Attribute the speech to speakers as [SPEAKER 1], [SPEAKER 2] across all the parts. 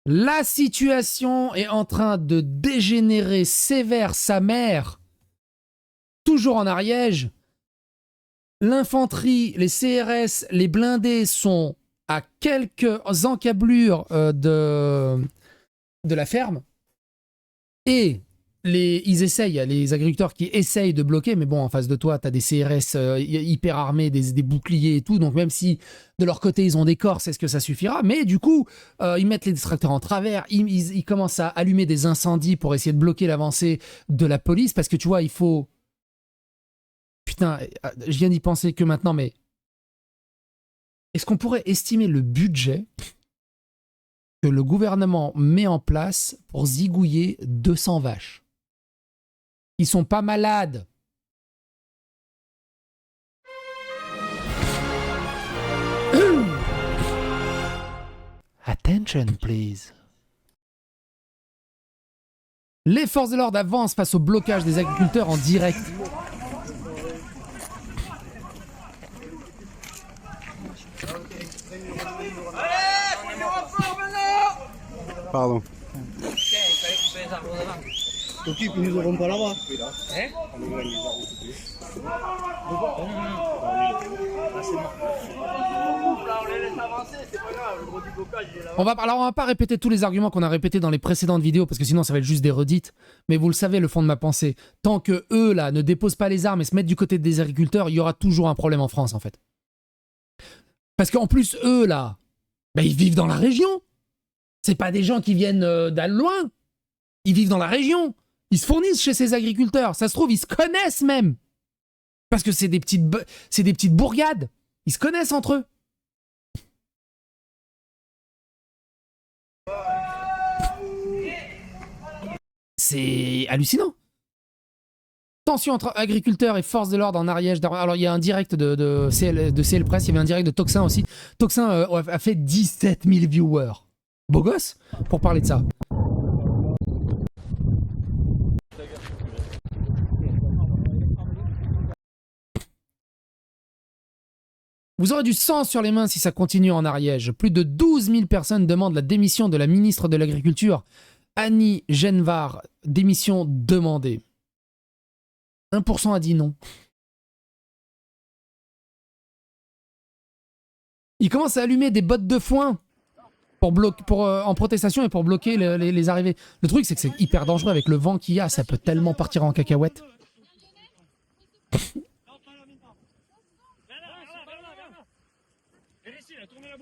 [SPEAKER 1] La situation est en train de dégénérer sévère, sa mère. Toujours en Ariège. L'infanterie, les CRS, les blindés sont à quelques encablures de la ferme. Et ils essayent, il y a les agriculteurs qui essayent de bloquer, mais bon, en face de toi, tu as des CRS hyper armés, des boucliers et tout, donc même si de leur côté ils ont des corses, est-ce que ça suffira? Mais du coup, ils mettent les distracteurs en travers, ils commencent à allumer des incendies pour essayer de bloquer l'avancée de la police, parce que tu vois, il faut... Putain, je viens d'y penser que maintenant, mais... Est-ce qu'on pourrait estimer le budget que le gouvernement met en place pour zigouiller 200 vaches? Ils sont pas malades. Attention, please. Les forces de l'ordre avancent face au blocage des agriculteurs en direct.
[SPEAKER 2] Pardon.
[SPEAKER 3] Ok, ils nous auront pas là-bas.
[SPEAKER 1] On va pas répéter tous les arguments qu'on a répétés dans les précédentes vidéos parce que sinon ça va être juste des redites. Mais vous le savez, le fond de ma pensée. Tant que eux là ne déposent pas les armes et se mettent du côté des agriculteurs, il y aura toujours un problème en France en fait. Parce qu'en plus eux là, ben, ils vivent dans la région. C'est pas des gens qui viennent d'aller loin. Ils vivent dans la région. Ils se fournissent chez ces agriculteurs. Ça se trouve, ils se connaissent même. Parce que c'est des petites bourgades. Ils se connaissent entre eux. C'est hallucinant. Tension entre agriculteurs et forces de l'ordre en Ariège. Alors, il y a un direct de CL Press. Il y avait un direct de Toxin aussi. Toxin a fait 17 000 viewers. Beau gosse pour parler de ça. Vous aurez du sang sur les mains si ça continue en Ariège. Plus de 12 000 personnes demandent la démission de la ministre de l'Agriculture, Annie Genevard. Démission demandée. 1% a dit non. Ils commencent à allumer des bottes de foin en protestation et pour bloquer les arrivées. Le truc, c'est que c'est hyper dangereux avec le vent qu'il y a. Ça peut tellement partir en cacahuète.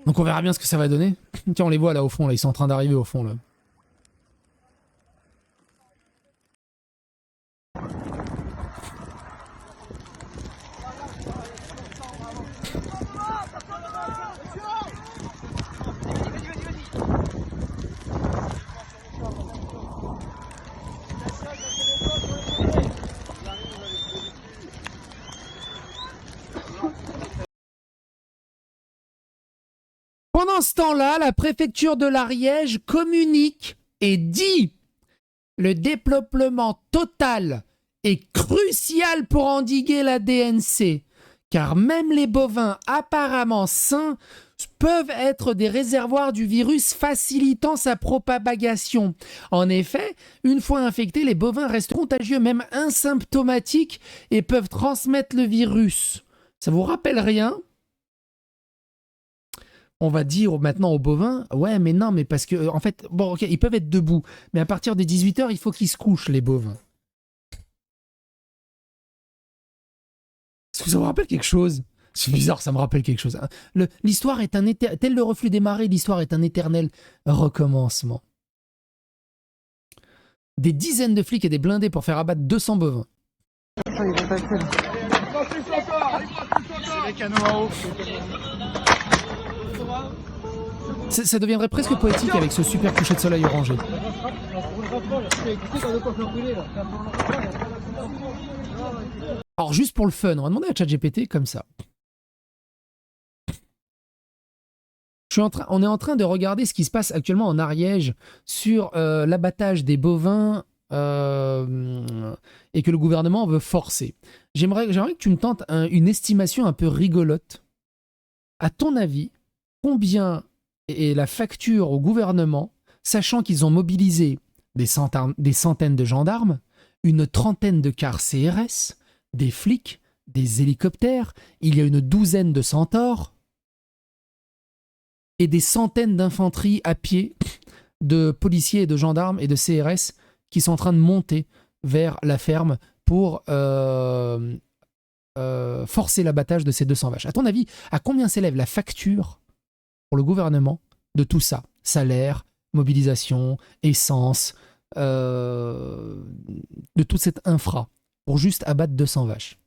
[SPEAKER 1] Donc on verra bien ce que ça va donner. Tiens, on les voit là au fond, là. Ils sont en train d'arriver au fond là. Pendant ce temps-là, la préfecture de l'Ariège communique et dit le dépeuplement total est crucial pour endiguer la DNC, car même les bovins apparemment sains peuvent être des réservoirs du virus facilitant sa propagation. En effet, une fois infectés, les bovins restent contagieux, même asymptomatiques, et peuvent transmettre le virus. Ça vous rappelle rien ? On va dire maintenant aux bovins, ouais mais non, mais parce que, en fait, bon ok, ils peuvent être debout, mais à partir des 18h, il faut qu'ils se couchent, les bovins. Est-ce que ça vous rappelle quelque chose? C'est bizarre, ça me rappelle quelque chose. L'histoire est tel le reflux des marées, l'histoire est un éternel recommencement. Des dizaines de flics et des blindés pour faire abattre 200 bovins. Ça deviendrait presque poétique avec ce super coucher de soleil orangé. Alors juste pour le fun, on va demander à ChatGPT comme ça. On est en train de regarder ce qui se passe actuellement en Ariège sur l'abattage des bovins et que le gouvernement veut forcer. J'aimerais que tu me tentes une estimation un peu rigolote. À ton avis, combien est la facture au gouvernement sachant qu'ils ont mobilisé des centaines de gendarmes, une trentaine de cars CRS, des flics, des hélicoptères, il y a une douzaine de centaures et des centaines d'infanteries à pied, de policiers et de gendarmes et de CRS qui sont en train de monter vers la ferme pour forcer l'abattage de ces 200 vaches. À ton avis, à combien s'élève la facture pour le gouvernement de tout ça? Salaire, mobilisation, essence, de toute cette infra pour juste abattre 200 vaches.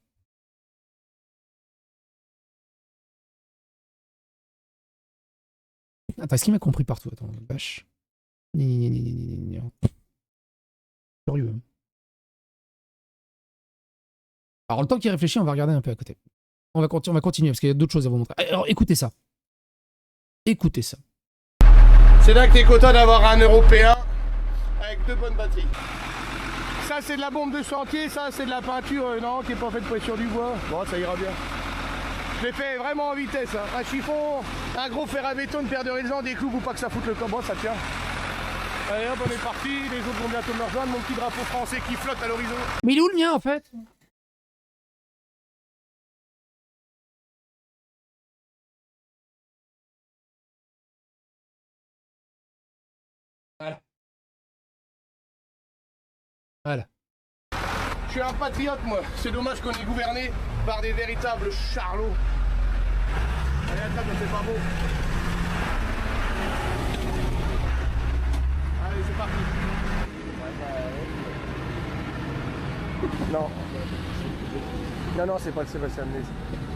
[SPEAKER 1] Attends, est-ce qu'il m'a compris partout? Attends, vache. Curieux. Hein. Alors, le temps qu'il réfléchit, on va regarder un peu à côté. On va continuer parce qu'il y a d'autres choses à vous montrer. Alors, écoutez ça. Écoutez ça.
[SPEAKER 4] C'est là que t'es content d'avoir un Européen avec 2 bonnes batteries. Ça, c'est de la bombe de chantier, ça, c'est de la peinture, non, qui est pas faite pression du bois. Bon, ça ira bien. Je l'ai fait vraiment en vitesse. Hein. Un chiffon, un gros fer à béton, une paire de raisins, des clous pour pas que ça foute le camp. Bon, ça tient. Allez hop, on est parti. Les autres vont bientôt me rejoindre. Mon petit drapeau français qui flotte à l'horizon.
[SPEAKER 1] Mais il est où le mien en fait? Voilà. Voilà.
[SPEAKER 4] Je suis un patriote, moi. C'est dommage qu'on est gouverné par des véritables charlots. Allez, attends, c'est pas beau. Allez, c'est parti. Non. Non, c'est pas le Sébastien Nez.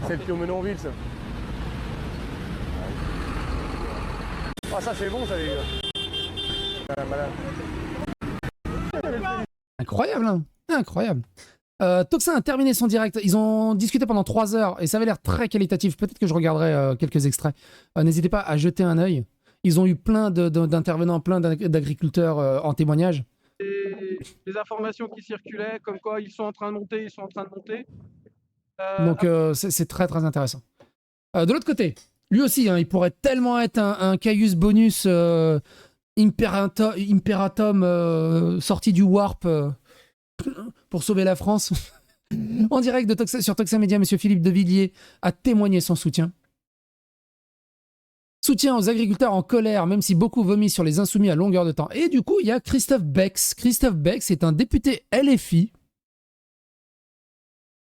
[SPEAKER 4] C'est le Pio Menonville, ça. Ah, ça, c'est bon, ça, les gars.
[SPEAKER 1] Incroyable, hein? Incroyable. Toxin a terminé son direct. Ils ont discuté pendant 3 heures et ça avait l'air très qualitatif. Peut-être que je regarderai quelques extraits. N'hésitez pas à jeter un œil. Ils ont eu plein d'intervenants, plein d'agriculteurs en témoignage.
[SPEAKER 5] Les informations qui circulaient, comme quoi ils sont en train de monter,
[SPEAKER 1] Donc c'est très très intéressant. De l'autre côté, lui aussi, hein, il pourrait tellement être un Caius Bonus Imperatum sorti du Warp pour sauver la France. En direct sur Toxin Media, M. Philippe de Villiers a témoigné son soutien. Soutien aux agriculteurs en colère, même si beaucoup vomissent sur les insoumis à longueur de temps. Et du coup, il y a Christophe Bex. Christophe Bex est un député LFI.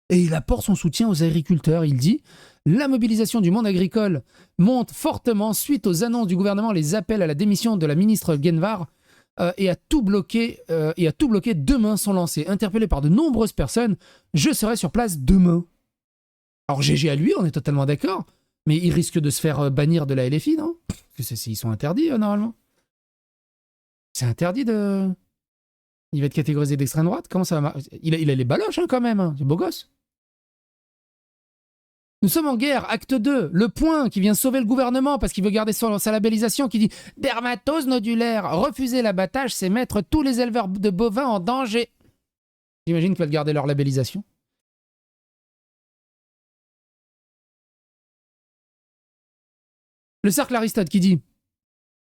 [SPEAKER 1] Et il apporte son soutien aux agriculteurs. Il dit « La mobilisation du monde agricole monte fortement suite aux annonces du gouvernement, les appels à la démission de la ministre Guenvar et à tout bloquer demain sont lancés. Interpellé par de nombreuses personnes, je serai sur place demain. » Alors GG à lui, on est totalement d'accord. Mais il risque de se faire bannir de la LFI, non? Parce que ils sont interdits, normalement. C'est interdit de... Il va être catégorisé d'extrême droite? Comment ça va marcher? Il a les baloches, hein, quand même. Hein. C'est beau gosse. Nous sommes en guerre, acte 2. Le Point qui vient sauver le gouvernement parce qu'il veut garder sa labellisation qui dit « Dermatose nodulaire. Refuser l'abattage, c'est mettre tous les éleveurs de bovins en danger. » J'imagine qu'ils veulent garder leur labellisation. Le cercle Aristote qui dit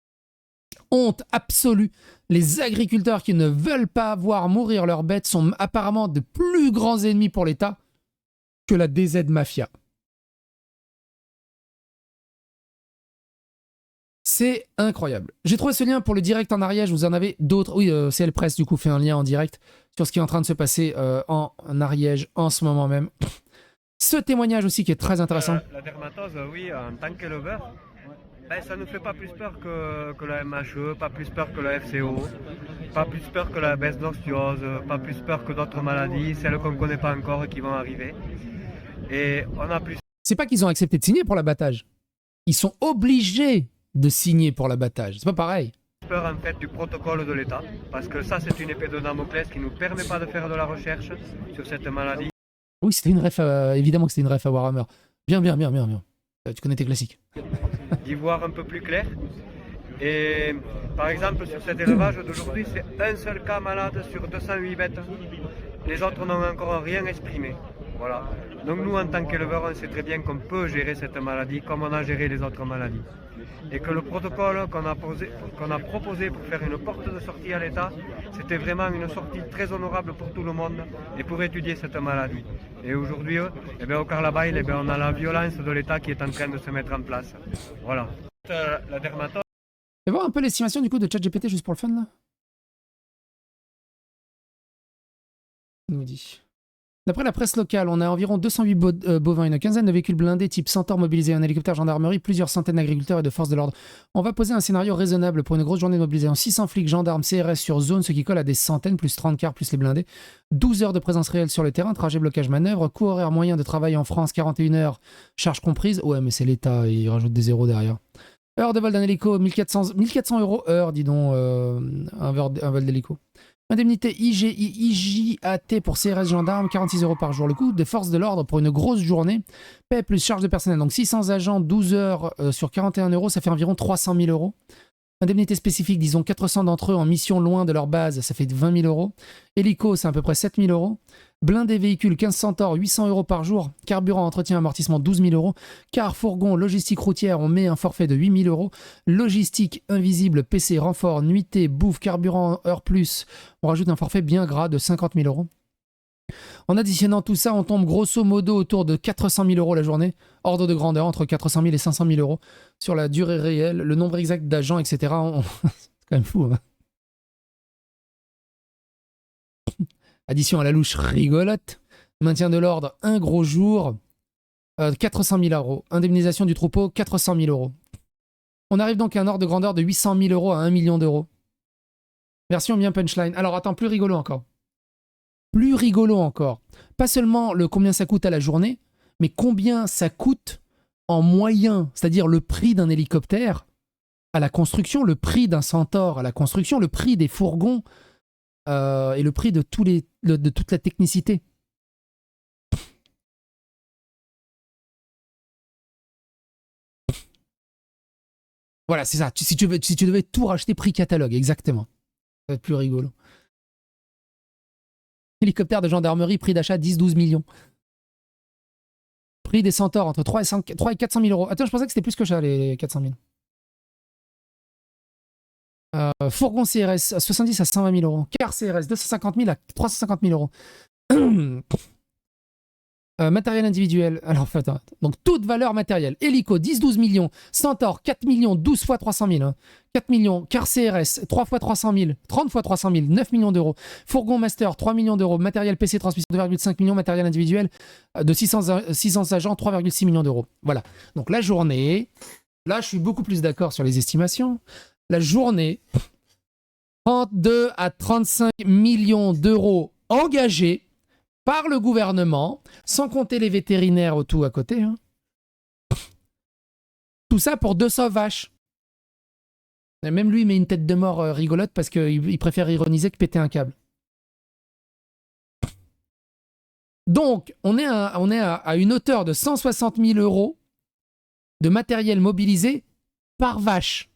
[SPEAKER 1] « Honte absolue. Les agriculteurs qui ne veulent pas voir mourir leurs bêtes sont apparemment de plus grands ennemis pour l'État que la DZ Mafia. » C'est incroyable. J'ai trouvé ce lien pour le direct en Ariège. Vous en avez d'autres. Oui, CL Presse, du coup, fait un lien en direct sur ce qui est en train de se passer en Ariège en ce moment même. Ce témoignage aussi qui est très intéressant.
[SPEAKER 6] La dermatose, oui, en tant qu'éleveur, ben, ça ne nous fait pas plus peur que la MHE, pas plus peur que la FCO, pas plus peur que la best-nostiose, pas plus peur que d'autres maladies, celles qu'on ne connaît pas encore et qui vont arriver. Et on a plus...
[SPEAKER 1] C'est pas qu'ils ont accepté de signer pour l'abattage. Ils sont obligés de signer pour l'abattage. C'est pas pareil.
[SPEAKER 6] Peur en fait du protocole de l'État, parce que ça c'est une épée de Damoclès qui ne nous permet pas de faire de la recherche sur cette maladie.
[SPEAKER 1] Oui, c'était une ref, évidemment que c'était une ref à Warhammer. Bien. Tu connais tes classiques.
[SPEAKER 6] D'y voir un peu plus clair. Et par exemple, sur cet élevage d'aujourd'hui, c'est un seul cas malade sur 208 bêtes. Les autres n'ont encore rien exprimé. Voilà. Donc nous, en tant qu'éleveurs, on sait très bien qu'on peut gérer cette maladie comme on a géré les autres maladies. et que le protocole qu'on a proposé pour faire une porte de sortie à l'État, c'était vraiment une sortie très honorable pour tout le monde et pour étudier cette maladie. Et aujourd'hui, au Carlabail, on a la violence de l'État qui est en train de se mettre en place. Voilà. La dermatologue.
[SPEAKER 1] Tu vas voir un peu l'estimation du coup de ChatGPT juste pour le fun là. Il nous dit. D'après la presse locale, on a environ 208 bovins, une quinzaine de véhicules blindés type Centaure mobilisés, un hélicoptère gendarmerie, plusieurs centaines d'agriculteurs et de forces de l'ordre. On va poser un scénario raisonnable pour une grosse journée de mobilisation. 600 flics, gendarmes, CRS sur zone, ce qui colle à des centaines, plus 30 cars, plus les blindés. 12 heures de présence réelle sur le terrain, trajet, blocage, manœuvre. Coût horaire moyen de travail en France, 41 heures, charge comprise. Ouais, mais c'est l'État, il rajoute des zéros derrière. Heure de vol d'un hélico, 1400 € heure, dis donc, un vol d'hélico. Indemnité IJAT pour CRS gendarme, 46 € par jour. Le coût des forces de l'ordre pour une grosse journée, paie plus charge de personnel. Donc 600 agents, 12 heures sur 41 €, ça fait environ 300 000 €. Indemnité spécifique, disons 400 d'entre eux en mission loin de leur base, ça fait 20 000 €. Hélico, c'est à peu près 7 000 €. Blindé véhicule, 1500 Centaures, 800 € par jour. Carburant, entretien, amortissement, 12 000 €. Car, fourgon, logistique routière, on met un forfait de 8 000 €. Logistique invisible, PC, renfort, nuitée, bouffe, carburant, heure plus. On rajoute un forfait bien gras de 50 000 €. En additionnant tout ça, on tombe grosso modo autour de 400 000 € la journée. Ordre de grandeur, entre 400 000 et 500 000 € sur la durée réelle, le nombre exact d'agents, etc. C'est quand même fou. Hein. Addition à la louche rigolote. Maintien de l'ordre, un gros jour. 400 000 €. Indemnisation du troupeau, 400 000 €. On arrive donc à un ordre de grandeur de 800 000 € à 1 million d'euros. Version bien punchline. Alors attends, plus rigolo encore. Plus rigolo encore. Pas seulement le combien ça coûte à la journée, mais combien ça coûte en moyen, c'est-à-dire le prix d'un hélicoptère à la construction, le prix d'un Centaure à la construction, le prix des fourgons et le prix de, de toute la technicité. Voilà, c'est ça. Si tu devais tout racheter prix catalogue, exactement. Ça va être plus rigolo. Hélicoptère de gendarmerie, prix d'achat 10-12 millions. Prix des Centaures entre 3 et 400 000 €. Attends, je pensais que c'était plus que ça, les 400 000. Fourgon CRS, 70 à 120 000 €. Car CRS, 250 000 à 350 000 €. Matériel individuel. Alors, attends. Donc, toute valeur matérielle. Hélico, 10-12 millions. Centaure, 4 millions, 12 fois 300 000. Hein. 4 millions. Car CRS, 3 fois 300 000. 30 fois 300 000. 9 millions d'euros. Fourgon Master, 3 millions d'euros. Matériel PC transmission, 2,5 millions. Matériel individuel de 600 agents, 3,6 millions d'euros. Voilà. Donc, la journée. Là, je suis beaucoup plus d'accord sur les estimations. La journée, 32 à 35 millions d'euros engagés par le gouvernement, sans compter les vétérinaires au tout à côté. Hein. Tout ça pour 200 vaches. Et même lui, il met une tête de mort rigolote parce qu'il préfère ironiser que péter un câble. Donc, on est à une hauteur de 160 000 € de matériel mobilisé par vache.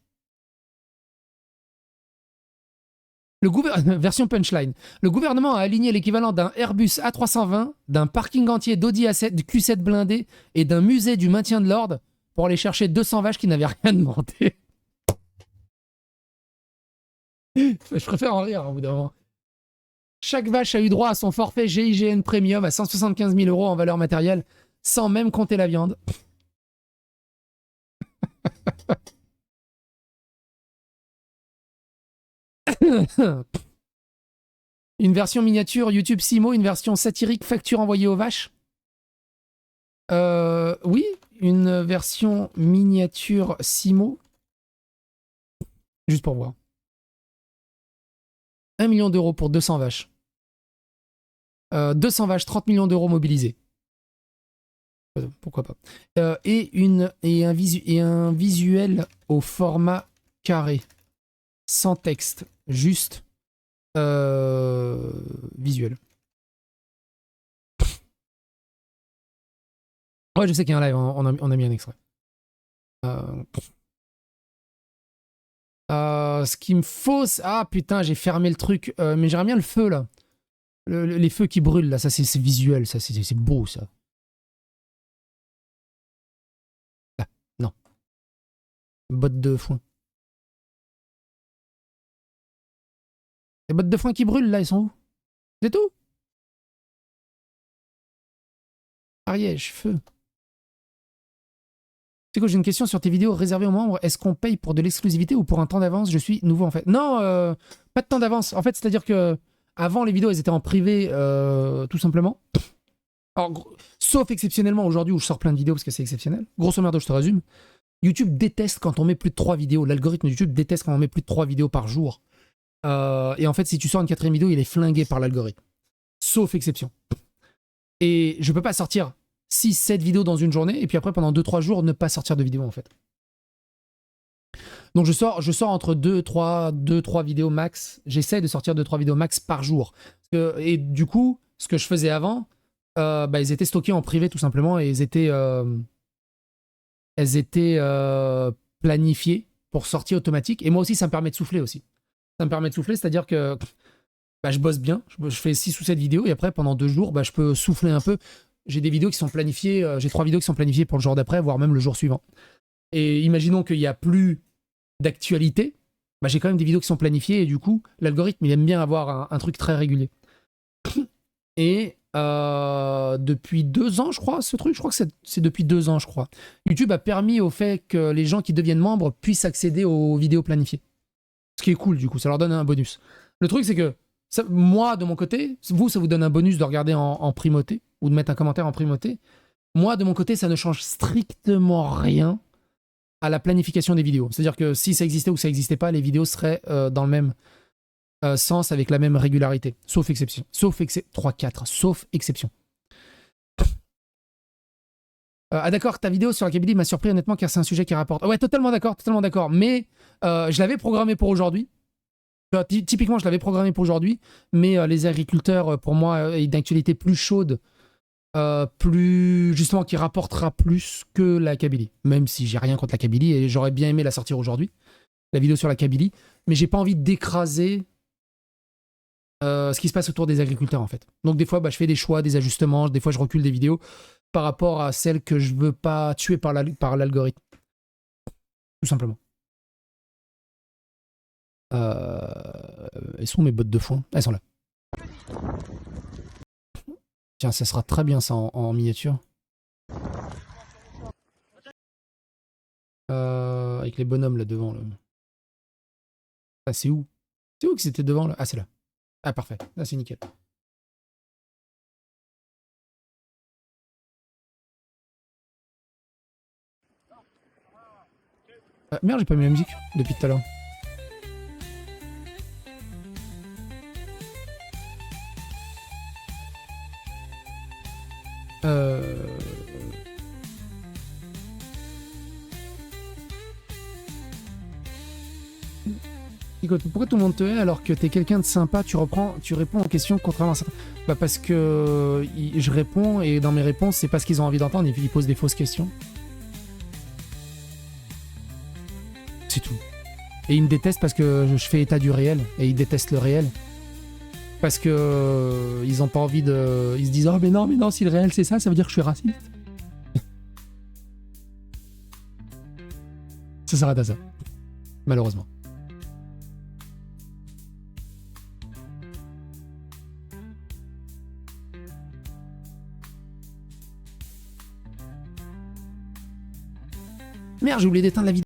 [SPEAKER 1] Version punchline. Le gouvernement a aligné l'équivalent d'un Airbus A320, d'un parking entier d'Audi A7, du Q7 blindé et d'un musée du maintien de l'ordre pour aller chercher 200 vaches qui n'avaient rien demandé. Je préfère en rire, au bout d'un moment. Chaque vache a eu droit à son forfait GIGN Premium à 175 000 € en valeur matérielle, sans même compter la viande. Une version miniature YouTube Simo, une version satirique facture envoyée aux vaches. Oui, une version miniature Simo. Juste pour voir. 1 million d'euros pour 200 vaches. 200 vaches, 30 millions d'euros mobilisés. Pourquoi pas. Et un visuel au format carré. Sans texte. Juste visuel. Ouais, je sais qu'il y a un live, on a mis un extrait. Ce qu'il me faut... Ah putain, j'ai fermé le truc. Mais j'aimerais bien le feu là. Les feux qui brûlent là, ça c'est visuel, ça c'est beau ça. Ah, non. Bottes de foin. Les bottes de foin qui brûlent, là, elles sont où? C'est tout? Ariège, feu. C'est quoi, j'ai une question sur tes vidéos réservées aux membres. Est-ce qu'on paye pour de l'exclusivité ou pour un temps d'avance? Je suis nouveau, en fait. Non, pas de temps d'avance. En fait, c'est-à-dire que avant, les vidéos, elles étaient en privé, tout simplement. Alors, sauf exceptionnellement aujourd'hui où je sors plein de vidéos parce que c'est exceptionnel. Grosso merdo, je te résume. YouTube déteste quand on met plus de 3 vidéos. L'algorithme de YouTube déteste quand on met plus de 3 vidéos par jour. Et en fait, si tu sors une 4e vidéo, il est flingué par l'algorithme. Sauf exception. Et je peux pas sortir 6-7 vidéos dans une journée et puis après, pendant 2-3 jours, ne pas sortir de vidéo en fait. Donc je sors entre 2-3 vidéos max. J'essaie de sortir 2-3 vidéos max par jour. Et du coup, ce que je faisais avant, ils étaient stockés en privé tout simplement et elles étaient planifiées pour sortie automatique. Et moi aussi, ça me permet de souffler aussi. Ça me permet de souffler, c'est-à-dire que je bosse bien, je fais 6 ou 7 vidéos et après, pendant 2 jours, je peux souffler un peu. J'ai des vidéos qui sont planifiées, j'ai 3 vidéos qui sont planifiées pour le jour d'après, voire même le jour suivant. Et imaginons qu'il n'y a plus d'actualité, j'ai quand même des vidéos qui sont planifiées et du coup, l'algorithme, il aime bien avoir un truc très régulier. Et depuis 2 ans, je crois, ce truc, je crois que c'est depuis 2 ans, je crois. YouTube a permis au fait que les gens qui deviennent membres puissent accéder aux vidéos planifiées. Ce qui est cool, du coup, ça leur donne un bonus. Le truc, c'est que moi, de mon côté, ça vous donne un bonus de regarder en primauté ou de mettre un commentaire en primauté. Moi, de mon côté, ça ne change strictement rien à la planification des vidéos. C'est-à-dire que si ça existait ou ça n'existait pas, les vidéos seraient dans le même sens, avec la même régularité. Sauf exception. 3-4. Sauf exception. D'accord, ta vidéo sur la Kabylie m'a surpris honnêtement car c'est un sujet qui rapporte. Ouais, totalement d'accord. Mais je l'avais programmé pour aujourd'hui. Typiquement, je l'avais programmé pour aujourd'hui, mais les agriculteurs, pour moi, est d'actualité plus chaude, plus justement qui rapportera plus que la Kabylie. Même si j'ai rien contre la Kabylie et j'aurais bien aimé la sortir aujourd'hui, la vidéo sur la Kabylie, mais j'ai pas envie d'écraser ce qui se passe autour des agriculteurs en fait. Donc des fois, je fais des choix, des ajustements, des fois je recule des vidéos par rapport à celles que je veux pas tuer par l'algorithme. Tout simplement. Elles sont mes bottes de foin. Elles sont là. Tiens, ça sera très bien ça en miniature. Avec les bonhommes là devant. Là. Ah, c'est où? C'est où que c'était devant là? Ah, c'est là. Ah, parfait. Là, c'est nickel. Merde, j'ai pas mis la musique depuis tout à l'heure. Pourquoi tout le monde te hait alors que t'es quelqu'un de sympa, tu réponds aux questions contrairement à certains. Parce que je réponds et dans mes réponses, c'est pas ce qu'ils ont envie d'entendre, ils posent des fausses questions. C'est tout. Et ils me détestent parce que je fais état du réel et ils détestent le réel. Parce que ils ont pas envie de. Ils se disent oh mais non, si le réel c'est ça veut dire que je suis raciste. Ça s'arrête à ça. Malheureusement. Merde, j'ai oublié d'éteindre la vidéo.